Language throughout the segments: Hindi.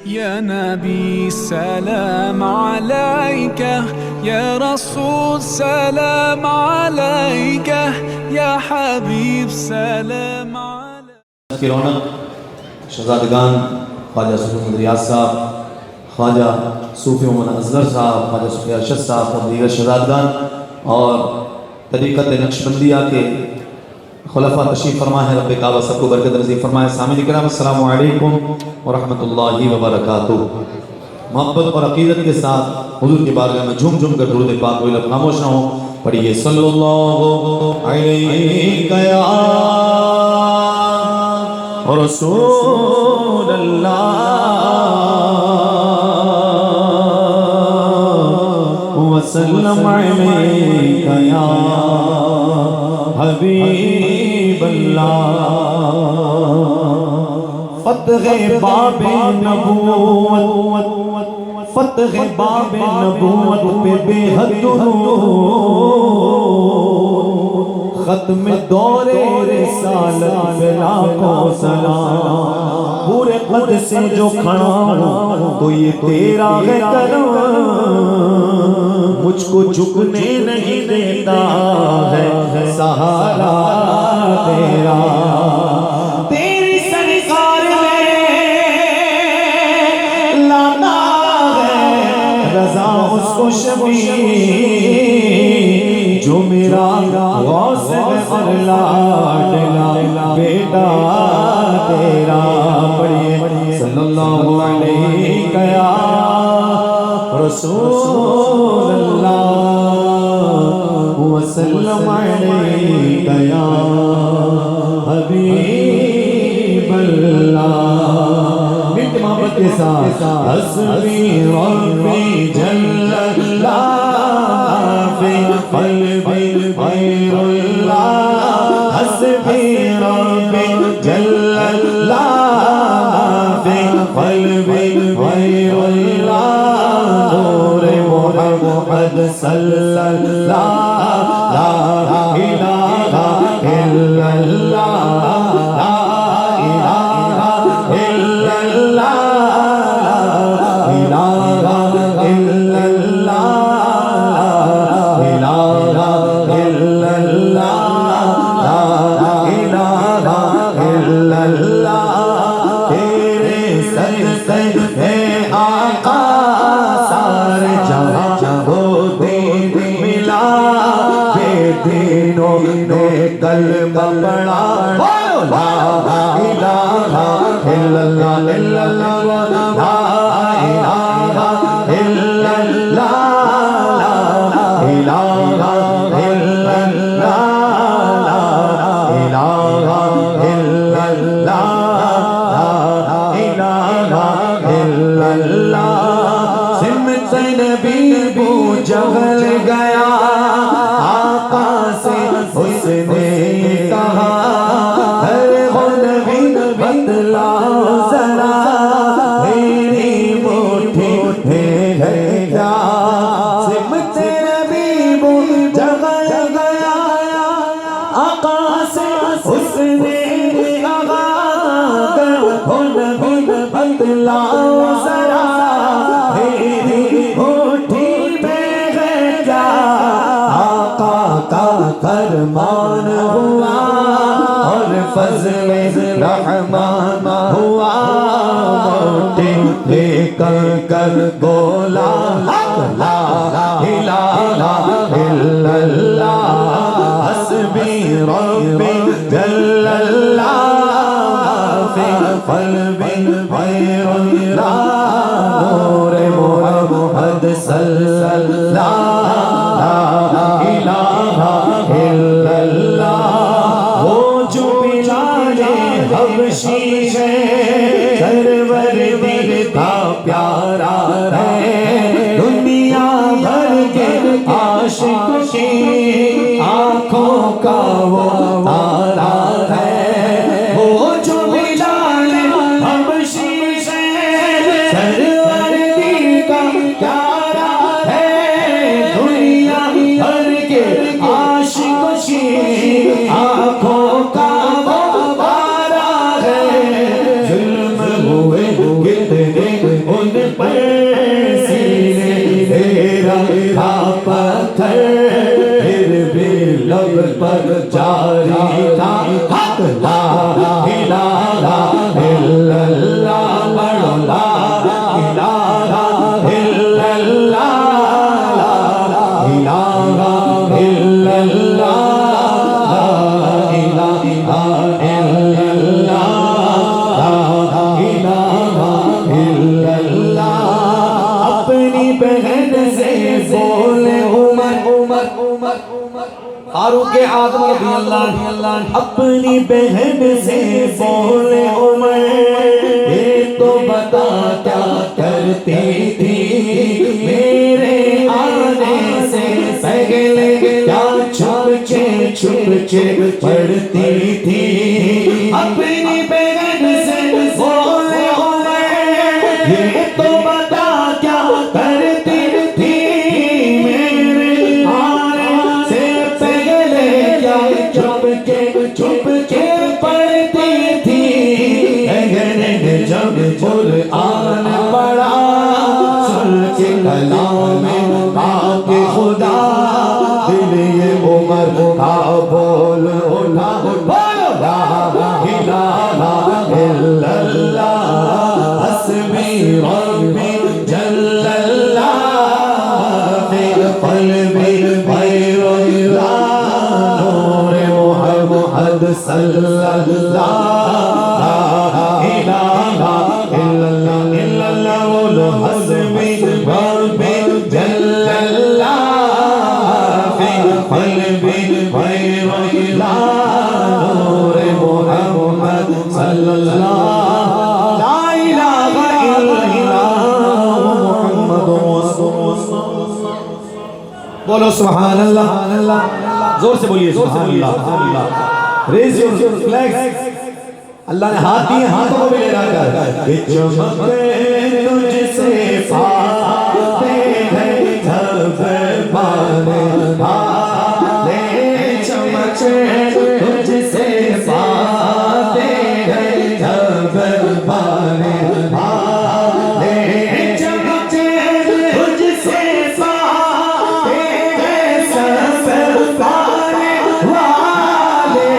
या नबी सलाम अलैका, या रसूल सलाम अलैका, या हबीब सलाम अलैका। की रौनक शहजादगान ख्वाजा सूफी रियाज साहब, ख्वाजा सूफी मोहम्मद अजहर साहब, ख्वाजा सूफी अरशद साहब और दीगर शहजादगान और तरीक़त नक्शबंदिया के खुलफा तशरीफ़ फरमा है। रब्बे काबा सबको बरकत नसीब फरमाए। सामीन किराम अस्सलामु अलैकुम व रहमतुल्लाहि व बरकातुहू। मोहब्बत और अक़ीदत के साथ हुज़ूर के बारगाह में झूम झूम कर दुरूद पाक कोई लफ्ज़ खामोश ना हो। पढ़िए सल्लल्लाहु अलैहि या रसूल अल्लाह वसल्लम अलैका या हबीब अल्लाह। फतह बाबे नबूवत, फतह बाबे नबूवत पे बेहद खत्म दौरे रिसालत पे लाखों सलाम। पूरे कद से जो खड़ा हूँ तो ये तेरा है करम, मुझको झुकने नहीं देता है सहारा तेरा। तेरी सरकार में लाना है रजा उसको शबीर जो मेरा गौस है और लाडला बेटा तेरा। पढ़िए सल्लल्लाहु अलैहि या रसूल अल्लाह वसल्लम अलैका या हबीब अल्लाह। मिट मोहब्बत के साथ हस्बी रब्बी जल्लल्लाह फी क़ल्बी गैरुल्लाह, हस्बी रब्बी जल्लल्लाह फी क़ल्बी गैरुल्लाह। नूर मोहम्मद सल्लल्लाह ला इलाहा इल्लल्लाह, ला इलाहा इल्लल्लाह, ला इलाहा इल्लल्लाह, ला इलाहा इल्लल्लाह, ला इलाहा इल्लल्लाह। तेरे सजदे है आका सारे जहां को दीन मिला, बेदीनों ने कलमा पढ़ा ला इलाहा इल्लल्लाह, इल्लल्लाह ला इलाहा इल्लल्लाह, ला इलाहा इल्लल्लाह, ला इलाहा इल्लल्लाह, ला इलाहा इल्लल्लाह। सिमत नबी बू जगल गया आका से उसने कहा, अरे वो नबी बतलाओ जरा मेरी मुट्ठी में है क्या। सिमत नबी बू जगल गया आका से उसने कहा, वो नबी बतलाओ जरा मेरी मुट्ठी में है क्या। आका का फरमान हुआ और फज़ल रहमान हुआ, मुट्ठी लेकर कर बोला ला इलाहा इल्लल्लाह, हस्बी रब्बी जल्लल्लाह फी क़ल्बी गैरुल्लाह। नूर मोहम्मद सल्लल्लाह ला इलाहा इल्लल्लाह। वो जो बिलाले हबशी है सरवर दिल का प्यारा है, दुनिया भर के आशिक की आँखों का वो तारा है। वो जो बिलाले हबशी है सरवर दिल का प्यारा है, दुनिया भर के आशिक की आँखों का वो तारा है। जुल्म हुए कितने फारूक आज़म रज़ियल्लाहु अन्हु अपनी बहन से बोले उमर ये तो बता क्या करती थी मेरे आने से पहले क्या छुप के पढ़ती थी अपनी बहन से बोले उमर ये तो बता क्या करती थी मेरे आने से पहले क्या छुप के पढ़ती थी जब कुरान पढ़ा सुन के कलाम पाक खुदा दिल ये उमर का बोल उठा ला इलाहा इल्लल्लाह हस्बी रब्बी जल्लल्लाह फिल क़ल्बी गैरुल्लाह नूर मुहम्मद सल्लल्लाह इलाहा इल्लल्लाह बोलो हस्बी रब्बी जल्लल्लाह फिल क़ल्बी गैरुल्लाह नूर मुहम्मद सल्लल्लाह ला इलाहा इल्लल्लाह मुहम्मदुर रसूलुल्लाह बोलो सुभान अल्लाह जोर से बोलिए सुभान अल्लाह रेज़ योर फ्लैग्स अल्लाह ने हाथ दिए हाथों को भी ले जाकर चमके तुझसे पाते हैं जब पाने वाले चमके तुझसे पाते हैं जब पाने वाले चमके तुझसे पाते हैं सब पाने वाले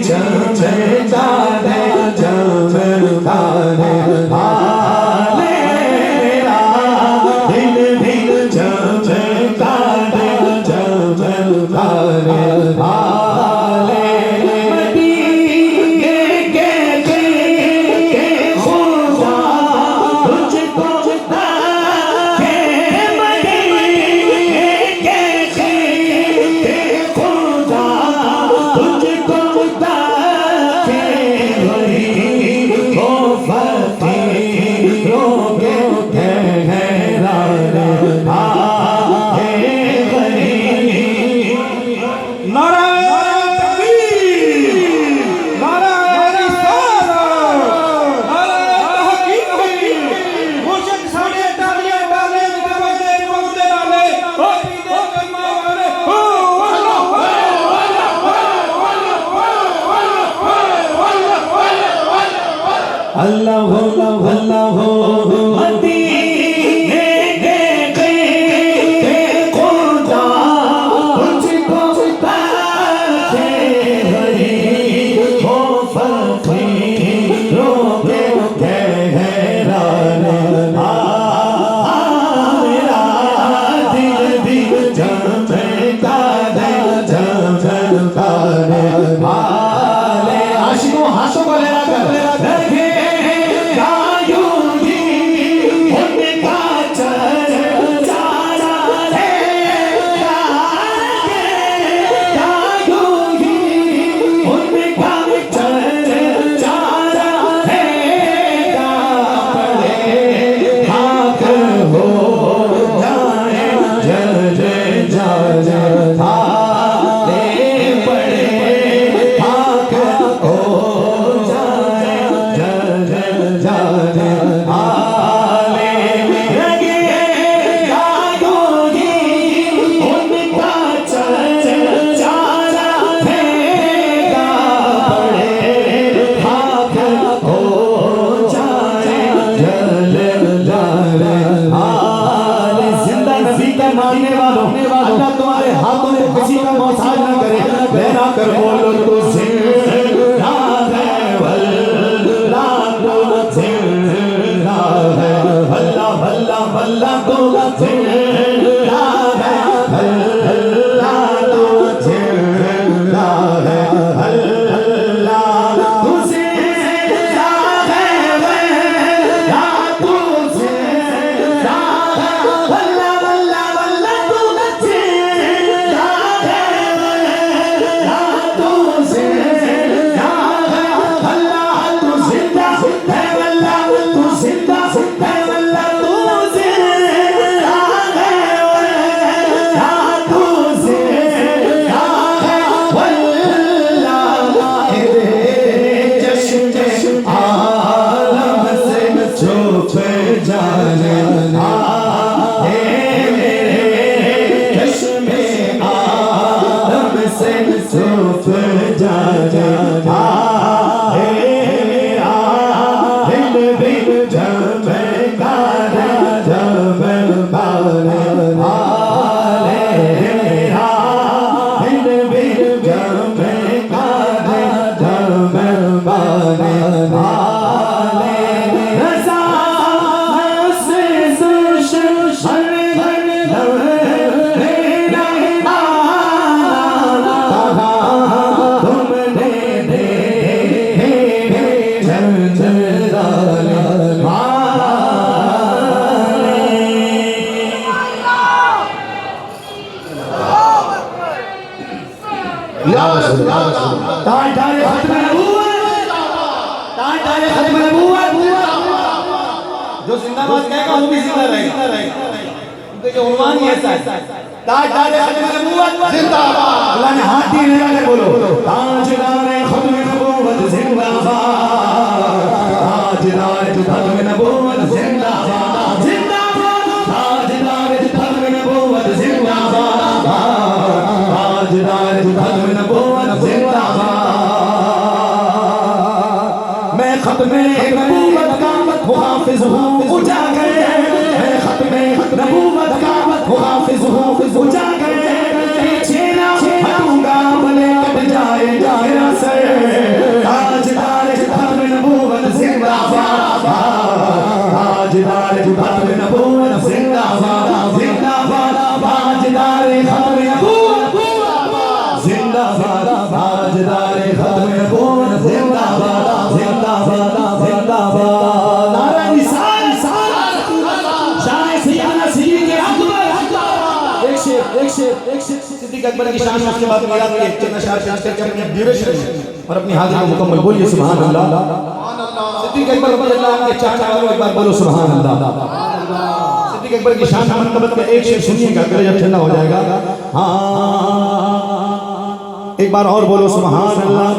चमचता है चमचता है हाले मेरा दिल भी चमचता है चमचता है हाले मदीने के खुदा तुझको के मदीने के खुदा तुझको अल्लाह अल्लाह मदीने के खुदा तुझको पाके हरी हो फकीरों के हैरान मेरा दिल चमचता है चमचता है हाले आशिकों हाथों को लेकर जो जिंदाबाद कहेगा वो भी जिंदा रहेगा। उनका जो उन्वान ही ऐसा है, ताजदार खत्म नबूवत जिंदाबाद। अल्लाह ने हाथ दिए हैं, बोलो ताजदार खत्म नबूवत जिंदाबाद, ताजदार खत्म नबूवत जिंदाबाद, जिंदाबाद, ताजदार खत्म नबूवत जिंदाबाद, ताजदार खत्म नबूवत जिंदाबाद। मैं खत्म नबूवत का मुहाफिज हूँ उजागर, मैं खत्म नबूवत का मुहाफिज हूँ उजागर, पीछे ना हटूंगा भले कट जाए मेरा सर, ताजदार खत्म नबूवत जिंदाबाद, ताजदार खत्म नबूवत जिंदाबाद, जिंदाबाद, ताजदार खत्म नबूवत जिंदाबाद, ताजदार खत्म नबूवत जिंदाबाद, जिंदाबाद, जिंदाबाद। सिद्दीक अकबर की शान उसके बाद मिलाद के चंद अशआर पेश करके अपनी ड्यूरेशन और अपनी हाजिरी को मुकम्मल बोलिए सुभान अल्लाह। सिद्दीक अकबर रज़ियल्लाहु अन्हु के चाचा वालों एक बार बोलो सुभान अल्लाह। सिद्दीक अकबर की शान मनक़बत का एक शेर सुनिएगा, गले जब ठंडा हो जाएगा। हाँ एक बार और बोलो सुभान अल्लाह।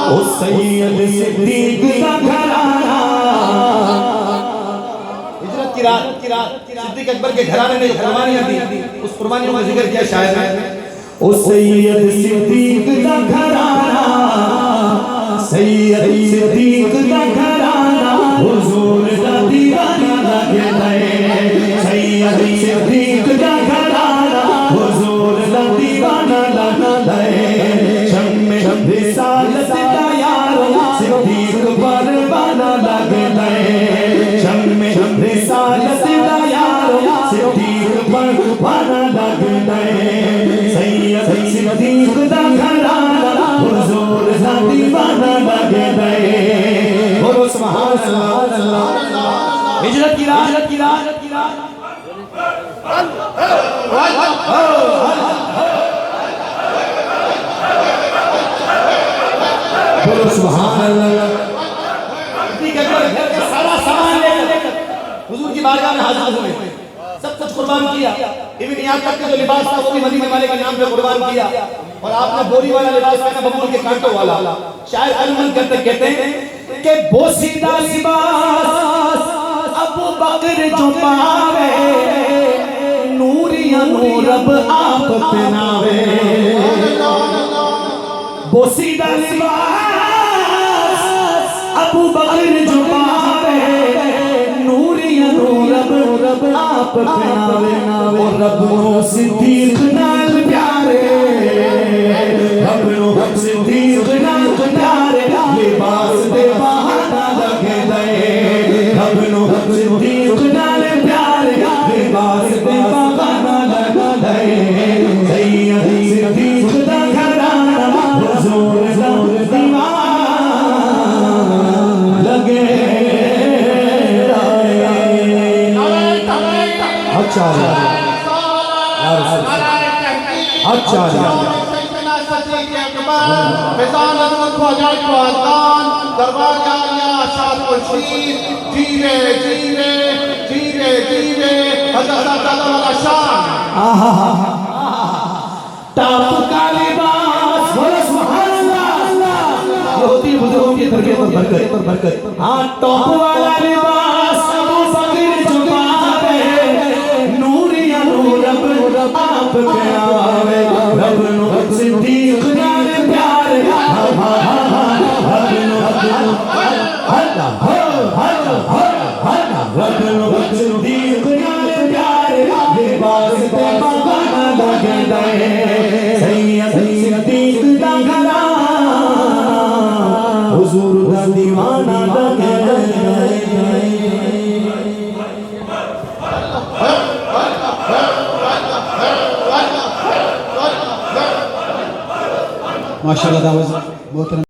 ओ सैयद सिद्दीक का घराना, हिजरत की रात सिद्दीक अकबर के घराने ने जो कुर्बानियां दी, उस कुर्बानियों का जिक्र किया शायद है। ओ सैयद सिद्दीक का घराना, सैयद सिद्दीक का घराना, हुजूर का दीवाना लगे गए, सैयद सिद्दीक का घराना, हुजूर का दीवाना लगे गए, शम्मे रिसालत का यारो सिद्दीक परवाना लगे गए, शम्मे रिसालत का यारो सिद्दीक परवाना लगे गए, सैयद सिद्दीक का घराना, हुजूर का दीवाना लगे गए। बोलो सुभान अल्लाह। हिजरत की रात बोलो सुभान अल्लाह। सिद्दीक अकबर घर का सारा सामान लेकर हुजूर की बारगाह में हाजिर हुए, सब कुछ कुर्बान किया, इवन यहाँ तक के जो लिबास था वो भी मदीने वाले के नाम पे कुर्बान किया, और आपने बोरी वाला लिबास पहना, बबूल के कांटों वाला। शायर अलमन करते कहते हैं कि बोसीदा लिबास अबू बकर जो पावे, नूरिया नूरब आप पहनावे, बोसीदा लिबास अबू बकर जो पावे, नूरिया नूरब आप पहनावे, और रब्बो सिद्दीक नाल प्यारे, रब्बो सिद्दीक नाल प्यारे, लिबास दे बहाना लगे गए, रब्बो सिद्दीक नाल प्यारे, लिबास दे बहाना लगे गए, सैयद सिद्दीक दा घराना, हुजूर दा दीवाना लगे। अच्छा अच्छा दरबार जीरे जीरे जीरे जीरे टाप का लिबास, बोलो सुभान अल्लाह। होती बुजुर्गों की तरबियत और बरकत। हाँ टॉप वाला लिबास अबू बकर जो पावे, नूरिया नूरब आप पहनावे, रब्बो सिद्दीक नाल प्यारे, रब्बो सिद्दीक नाल प्यारे, लिबास पे बहाना लगे गए, सैयद सिद्दीक दा घराना, हुजूर दा दीवाना लगे गए। माशाअल्लाह, बहुत